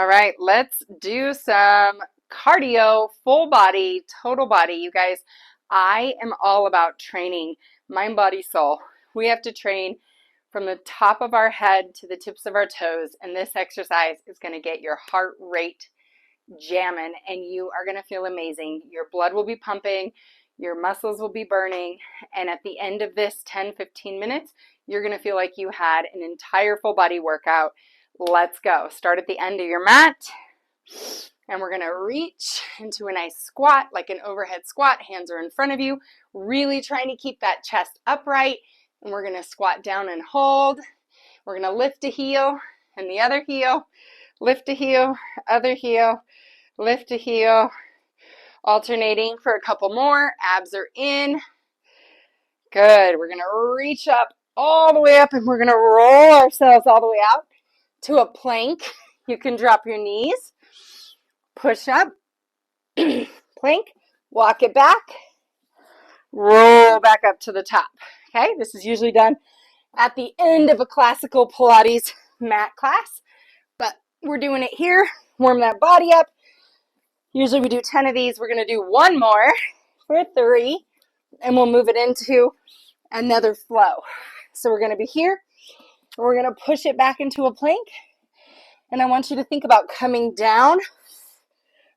right, let's do some cardio, full body, total body. You guys, I am all about training mind, body, soul. We have to train from the top of our head to the tips of our toes, and this exercise is going to get your heart rate jamming, and you are going to feel amazing. Your blood will be pumping, your muscles will be burning, and at the end of this 10-15 minutes, you're going to feel like you had an entire full body workout. Let's go. Start at the end of your mat, and we're going to reach into a nice squat, like an overhead squat. Hands are in front of you, really trying to keep that chest upright, and we're going to squat down and hold. We're going to lift a heel and the other heel, lift a heel, other heel, lift a heel, alternating for a couple more. Abs are in. Good. We're going to reach up all the way up, and we're going to roll ourselves all the way out to a plank. You can drop your knees, push up, plank, walk it back, roll back up to the top. Okay, this is usually done at the end of a classical Pilates mat class, but we're doing it here. Warm that body up. Usually we do 10 of these. We're going to do one more for 3, and we'll move it into another flow. So we're going to be here. We're going to push it back into a plank, and I want you to think about coming down.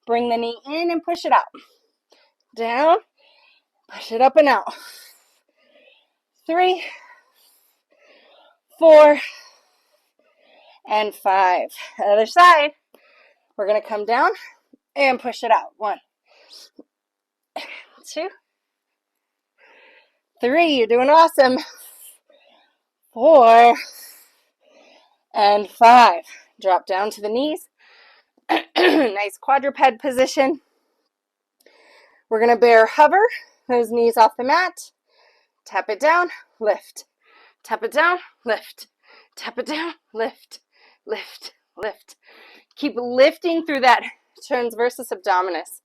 Bring the knee in and push it out. Down, push it up and out. 3, 4, and 5. Other side. We're going to come down and push it out. 1, 2, 3. You're doing awesome. 4 and 5. Drop down to the knees. Nice quadruped position. We're going to bear hover those knees off the mat. Tap it down, lift. Tap it down, lift. Tap it down, lift, lift, lift. Keep lifting through that transversus abdominis.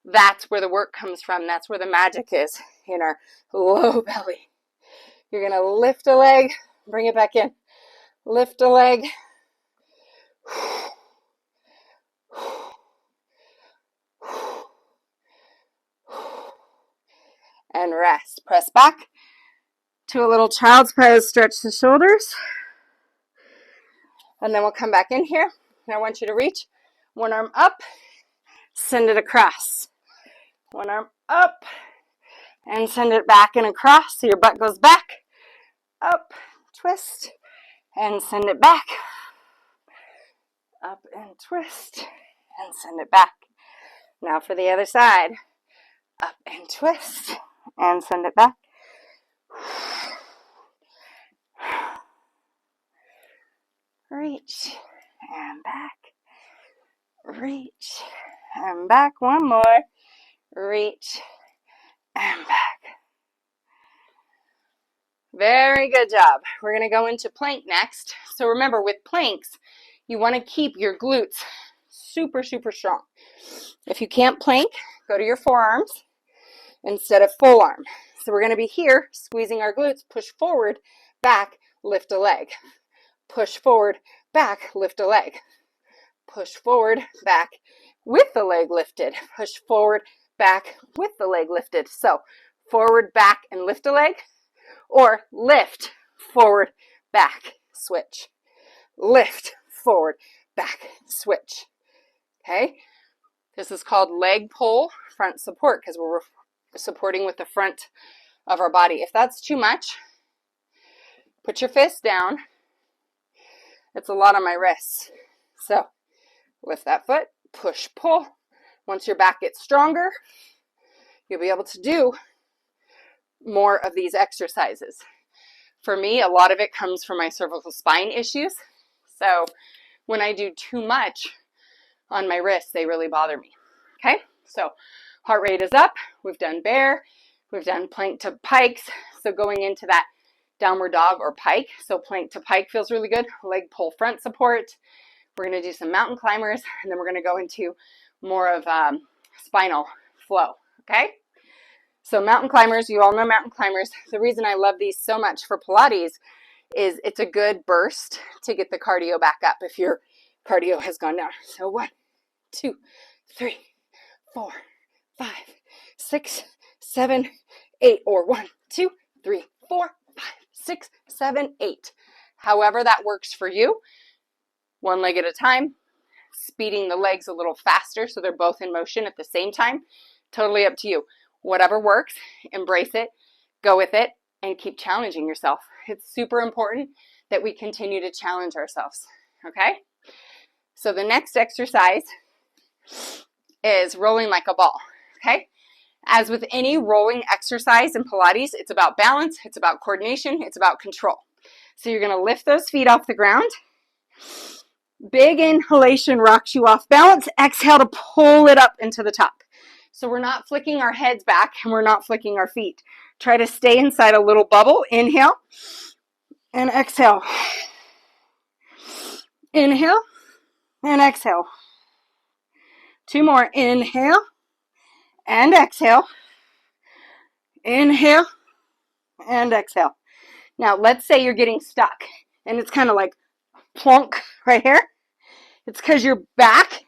That's where the work comes from. That's where the magic is, in our low belly. You're going to lift a leg, bring it back in. Lift a leg. And rest. Press back to a little child's pose. Stretch the shoulders. And then we'll come back in here. And I want you to reach one arm up, send it across. One arm up, and send it back and across. So your butt goes back, up, twist, and send it back. Up and twist, and send it back. Now for the other side. Up and twist, and send it back. Reach, and back. Reach, and back. One more. Reach, and back. Very good job. We're going to go into plank next. So remember, with planks, you want to keep your glutes super, super strong. If you can't plank, go to your forearms instead of full arm. So we're going to be here, squeezing our glutes, push forward, back, lift a leg. Push forward, back, lift a leg. Push forward, back, with the leg lifted. Push forward, back, with the leg lifted. So forward, back, and lift a leg, or lift, forward, back, switch. Lift, forward, back, switch. Okay? This is called leg pull front support because we're supporting with the front of our body. If that's too much, put your fist down. It's a lot on my wrists. So lift that foot, push, pull. Once your back gets stronger, you'll be able to do more of these exercises. For me, a lot of it comes from my cervical spine issues. So when I do too much on my wrists, they really bother me. Okay, so heart rate is up. We've done bear. We've done plank to pikes. So going into that downward dog or pike. So plank to pike feels really good. Leg pull front support. We're going to do some mountain climbers, and then we're going to go into more of spinal flow. Okay, so mountain climbers, you all know mountain climbers. The reason I love these so much for Pilates is it's a good burst to get the cardio back up. If you're Cardio has gone down. So 1, 2, 3, 4, 5, 6, 7, 8, or 1, 2, 3, 4, 5, 6, 7, 8. However that works for you. One leg at a time, speeding the legs a little faster so they're both in motion at the same time. Totally up to you. Whatever works, embrace it, go with it, and keep challenging yourself. It's super important that we continue to challenge ourselves, okay? So the next exercise is rolling like a ball, okay? As with any rolling exercise in Pilates, it's about balance, it's about coordination, it's about control. So you're gonna lift those feet off the ground. Big inhalation rocks you off balance. Exhale to pull it up into the top. So we're not flicking our heads back and we're not flicking our feet. Try to stay inside a little bubble. Inhale and exhale. Inhale and exhale. 2 more. Inhale and exhale. Inhale and exhale. Now let's say you're getting stuck and it's kind of like plonk right here. It's because your back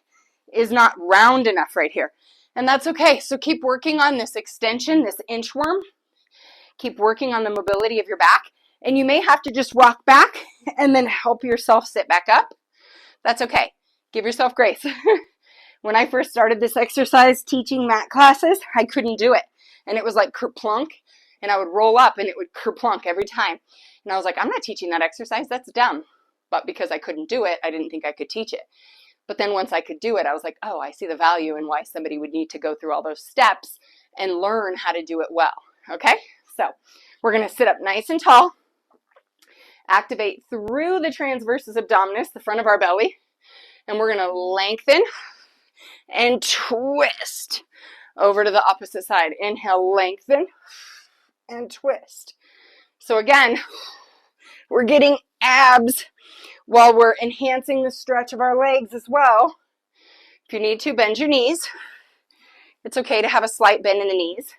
is not round enough right here. And that's okay. So keep working on this extension, this inchworm. Keep working on the mobility of your back. And you may have to just rock back and then help yourself sit back up. That's okay. Give yourself grace. When I first started this exercise teaching mat classes, I couldn't do it. And it was like kerplunk. And I would roll up and it would kerplunk every time. And I was like, I'm not teaching that exercise. That's dumb. But because I couldn't do it, I didn't think I could teach it. But then once I could do it, I was like, oh, I see the value in why somebody would need to go through all those steps and learn how to do it well. Okay? So we're going to sit up nice and tall. Activate through the transversus abdominis, the front of our belly. And we're going to lengthen and twist over to the opposite side. Inhale, lengthen and twist. So again, we're getting abs while we're enhancing the stretch of our legs as well. If you need to, bend your knees. It's okay to have a slight bend in the knees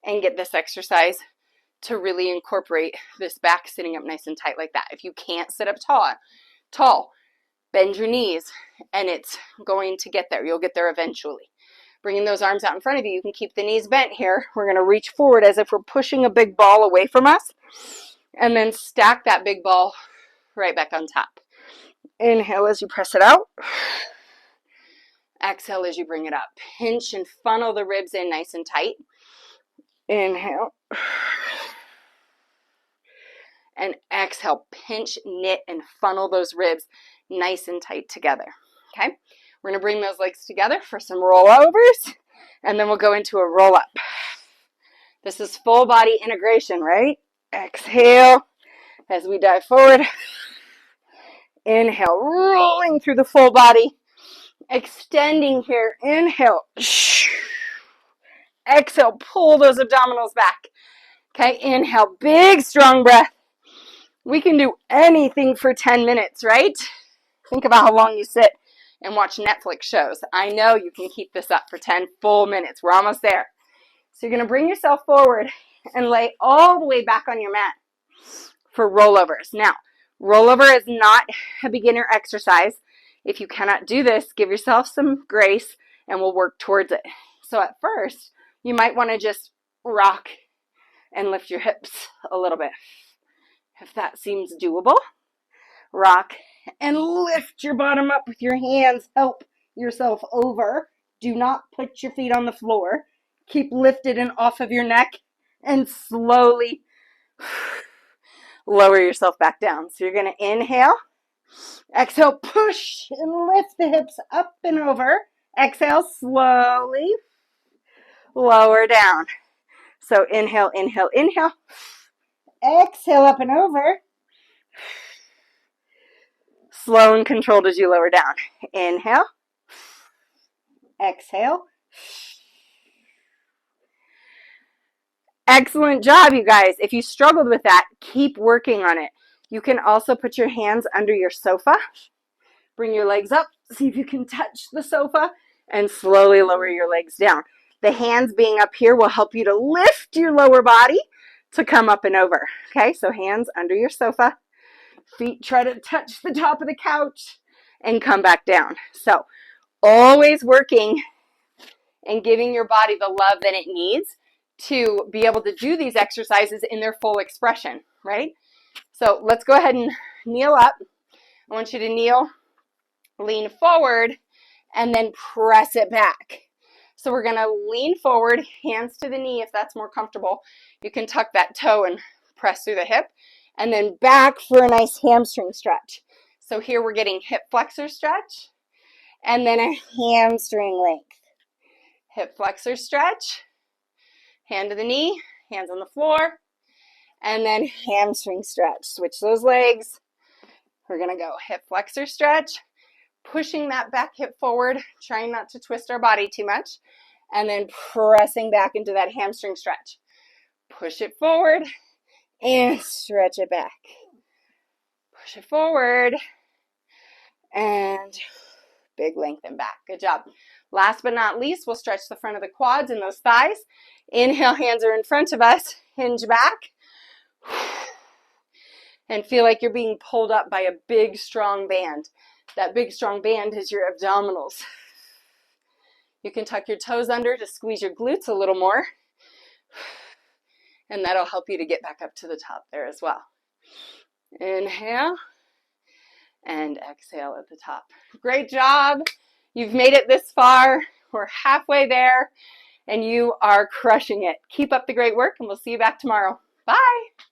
and get this exercise to really incorporate this back sitting up nice and tight like that. If you can't sit up tall, bend your knees and it's going to get there. You'll get there eventually. Bringing those arms out in front of you, you can keep the knees bent here. We're going to reach forward as if we're pushing a big ball away from us and then stack that big ball right back on top. Inhale as you press it out. Exhale as you bring it up. Pinch and funnel the ribs in nice and tight. Inhale. And exhale. Pinch, knit, and funnel those ribs nice and tight together. Okay? We're going to bring those legs together for some rollovers. And then we'll go into a roll up. This is full body integration, right? Exhale as we dive forward. Inhale, rolling through the full body. Extending here. Inhale. Exhale, pull those abdominals back. Okay, inhale, big strong breath. We can do anything for 10 minutes, right? Think about how long you sit and watch Netflix shows. I know you can keep this up for 10 full minutes. We're almost there. So you're going to bring yourself forward and lay all the way back on your mat for rollovers. Now, rollover is not a beginner exercise. If you cannot do this, give yourself some grace and we'll work towards it. So at first, you might want to just rock and lift your hips a little bit. If that seems doable, rock and lift your bottom up with your hands. Help yourself over. Do not put your feet on the floor. Keep lifted and off of your neck and slowly lower yourself back down. So you're going to inhale, exhale, push and lift the hips up and over. Exhale, slowly lower down. So inhale, inhale, inhale. Exhale up and over. Slow and controlled as you lower down. Inhale. Exhale. Excellent job, you guys. If you struggled with that, keep working on it. You can also put your hands under your sofa. Bring your legs up. See if you can touch the sofa and slowly lower your legs down. The hands being up here will help you to lift your lower body to come up and over. Okay, so hands under your sofa. Feet try to touch the top of the couch. and come back down. So always working and giving your body the love that it needs to be able to do these exercises in their full expression, right? So let's go ahead and kneel up. I want you to kneel, lean forward, and then press it back. So we're going to lean forward, hands to the knee if that's more comfortable. You can tuck that toe and press through the hip, and then back for a nice hamstring stretch. So here we're getting hip flexor stretch, and then a hamstring length. Hip flexor stretch, hand to the knee, hands on the floor, and then hamstring stretch. Switch those legs. We're going to go hip flexor stretch, pushing that back hip forward, trying not to twist our body too much, and then pressing back into that hamstring stretch. Push it forward and stretch it back. Push it forward and big lengthen back. Good job. Last but not least, we'll stretch the front of the quads and those thighs. Inhale, hands are in front of us. Hinge back. And feel like you're being pulled up by a big, strong band. That big, strong band is your abdominals. You can tuck your toes under to squeeze your glutes a little more. And that'll help you to get back up to the top there as well. Inhale and exhale at the top. Great job. You've made it this far. We're halfway there and you are crushing it. Keep up the great work and we'll see you back tomorrow. Bye.